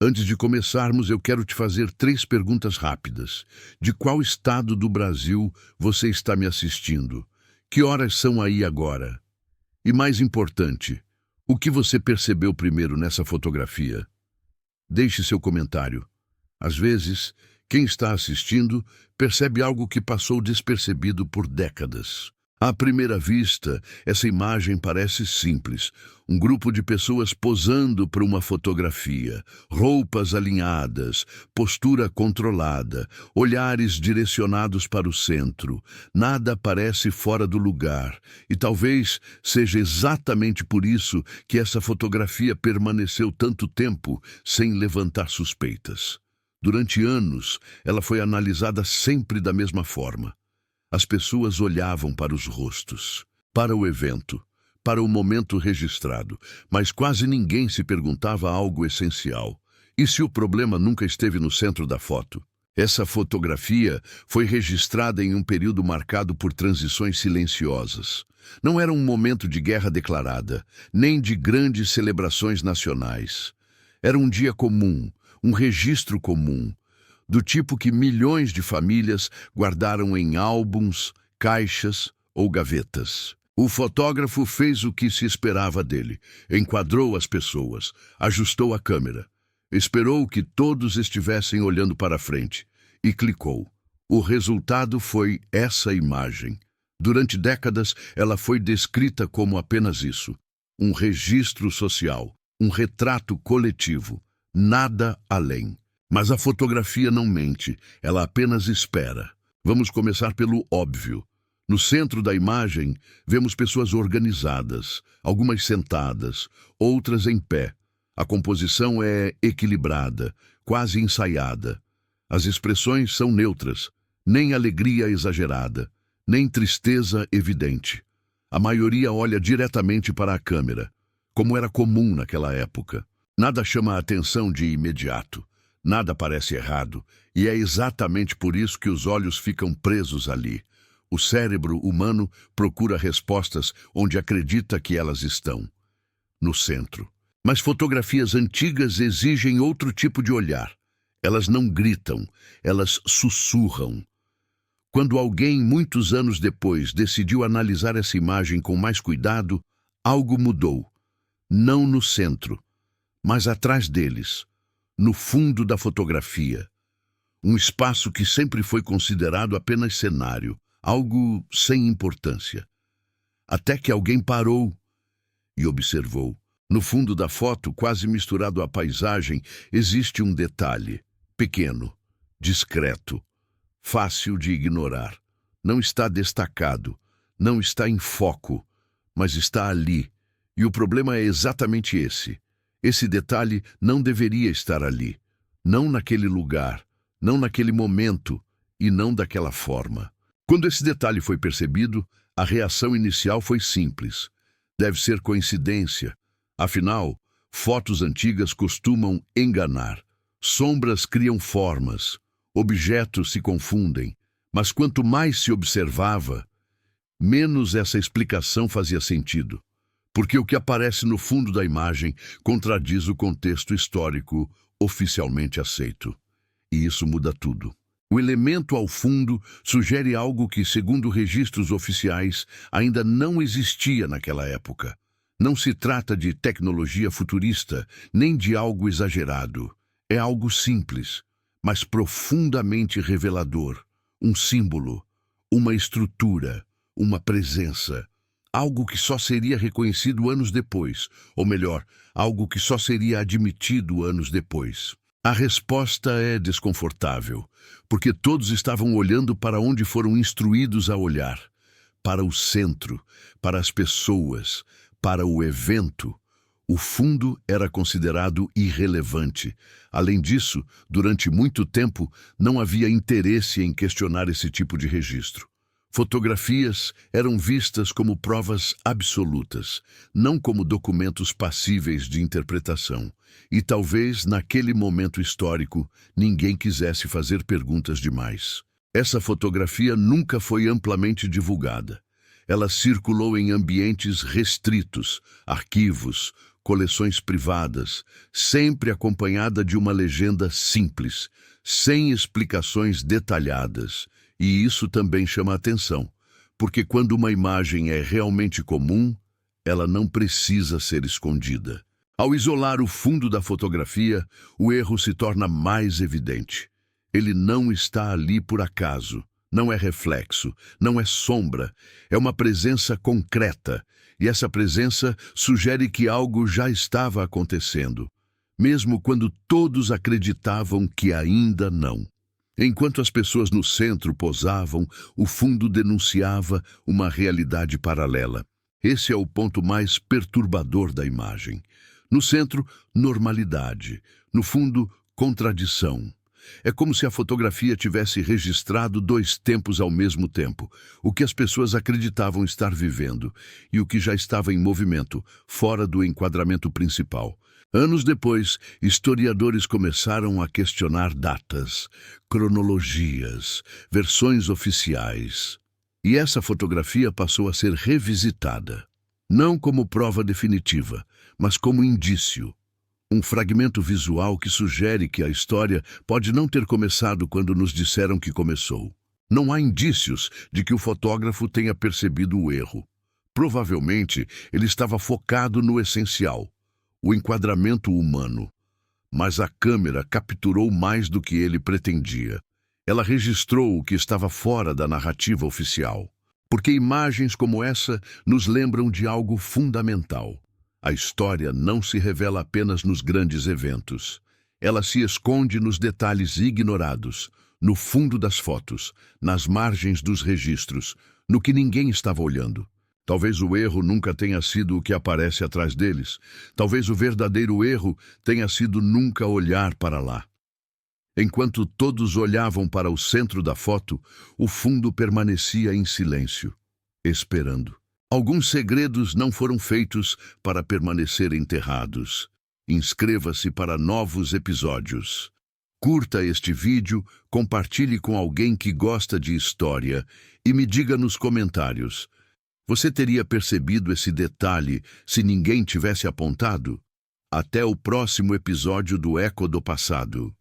Antes de começarmos, eu quero te fazer 3 perguntas rápidas. De qual estado do Brasil você está me assistindo? Que horas são aí agora? E mais importante, o que você percebeu primeiro nessa fotografia? Deixe seu comentário. Às vezes, quem está assistindo percebe algo que passou despercebido por décadas. À primeira vista, essa imagem parece simples. Um grupo de pessoas posando para uma fotografia, roupas alinhadas, postura controlada, olhares direcionados para o centro. Nada parece fora do lugar, e talvez seja exatamente por isso que essa fotografia permaneceu tanto tempo sem levantar suspeitas. Durante anos, ela foi analisada sempre da mesma forma. As pessoas olhavam para os rostos, para o evento, para o momento registrado, mas quase ninguém se perguntava algo essencial. E se o problema nunca esteve no centro da foto? Essa fotografia foi registrada em um período marcado por transições silenciosas. Não era um momento de guerra declarada, nem de grandes celebrações nacionais. Era um dia comum, um registro comum, do tipo que milhões de famílias guardaram em álbuns, caixas ou gavetas. O fotógrafo fez o que se esperava dele, enquadrou as pessoas, ajustou a câmera, esperou que todos estivessem olhando para frente e clicou. O resultado foi essa imagem. Durante décadas, ela foi descrita como apenas isso, um registro social, um retrato coletivo, nada além. Mas a fotografia não mente, ela apenas espera. Vamos começar pelo óbvio. No centro da imagem, vemos pessoas organizadas, algumas sentadas, outras em pé. A composição é equilibrada, quase ensaiada. As expressões são neutras, nem alegria exagerada, nem tristeza evidente. A maioria olha diretamente para a câmera, como era comum naquela época. Nada chama a atenção de imediato. Nada parece errado, e é exatamente por isso que os olhos ficam presos ali. O cérebro humano procura respostas onde acredita que elas estão, no centro. Mas fotografias antigas exigem outro tipo de olhar. Elas não gritam, elas sussurram. Quando alguém, muitos anos depois, decidiu analisar essa imagem com mais cuidado, algo mudou. Não no centro, mas atrás deles. No fundo da fotografia, um espaço que sempre foi considerado apenas cenário, algo sem importância. Até que alguém parou e observou. No fundo da foto, quase misturado à paisagem, existe um detalhe, pequeno, discreto, fácil de ignorar. Não está destacado, não está em foco, mas está ali. E o problema é exatamente esse. Esse detalhe não deveria estar ali, não naquele lugar, não naquele momento e não daquela forma. Quando esse detalhe foi percebido, a reação inicial foi simples. Deve ser coincidência. Afinal, fotos antigas costumam enganar. Sombras criam formas, objetos se confundem. Mas quanto mais se observava, menos essa explicação fazia sentido. Porque o que aparece no fundo da imagem contradiz o contexto histórico oficialmente aceito. E isso muda tudo. O elemento ao fundo sugere algo que, segundo registros oficiais, ainda não existia naquela época. Não se trata de tecnologia futurista, nem de algo exagerado. É algo simples, mas profundamente revelador. Um símbolo, uma estrutura, uma presença. Algo que só seria reconhecido anos depois, ou melhor, algo que só seria admitido anos depois. A resposta é desconfortável, porque todos estavam olhando para onde foram instruídos a olhar, para o centro, para as pessoas, para o evento. O fundo era considerado irrelevante. Além disso, durante muito tempo, não havia interesse em questionar esse tipo de registro. Fotografias eram vistas como provas absolutas, não como documentos passíveis de interpretação. E talvez, naquele momento histórico, ninguém quisesse fazer perguntas demais. Essa fotografia nunca foi amplamente divulgada. Ela circulou em ambientes restritos, arquivos, coleções privadas, sempre acompanhada de uma legenda simples, sem explicações detalhadas. E isso também chama atenção, porque quando uma imagem é realmente comum, ela não precisa ser escondida. Ao isolar o fundo da fotografia, o erro se torna mais evidente. Ele não está ali por acaso, não é reflexo, não é sombra, é uma presença concreta, e essa presença sugere que algo já estava acontecendo, mesmo quando todos acreditavam que ainda não. Enquanto as pessoas no centro posavam, o fundo denunciava uma realidade paralela. Esse é o ponto mais perturbador da imagem. No centro, normalidade. No fundo, contradição. É como se a fotografia tivesse registrado dois tempos ao mesmo tempo, o que as pessoas acreditavam estar vivendo e o que já estava em movimento, fora do enquadramento principal. Anos depois, historiadores começaram a questionar datas, cronologias, versões oficiais. E essa fotografia passou a ser revisitada, não como prova definitiva, mas como indício. Um fragmento visual que sugere que a história pode não ter começado quando nos disseram que começou. Não há indícios de que o fotógrafo tenha percebido o erro. Provavelmente, ele estava focado no essencial, o enquadramento humano. Mas a câmera capturou mais do que ele pretendia. Ela registrou o que estava fora da narrativa oficial. Porque imagens como essa nos lembram de algo fundamental. A história não se revela apenas nos grandes eventos. Ela se esconde nos detalhes ignorados, no fundo das fotos, nas margens dos registros, no que ninguém estava olhando. Talvez o erro nunca tenha sido o que aparece atrás deles. Talvez o verdadeiro erro tenha sido nunca olhar para lá. Enquanto todos olhavam para o centro da foto, o fundo permanecia em silêncio, esperando. Alguns segredos não foram feitos para permanecer enterrados. Inscreva-se para novos episódios. Curta este vídeo, compartilhe com alguém que gosta de história e me diga nos comentários: você teria percebido esse detalhe se ninguém tivesse apontado? Até o próximo episódio do Eco do Passado.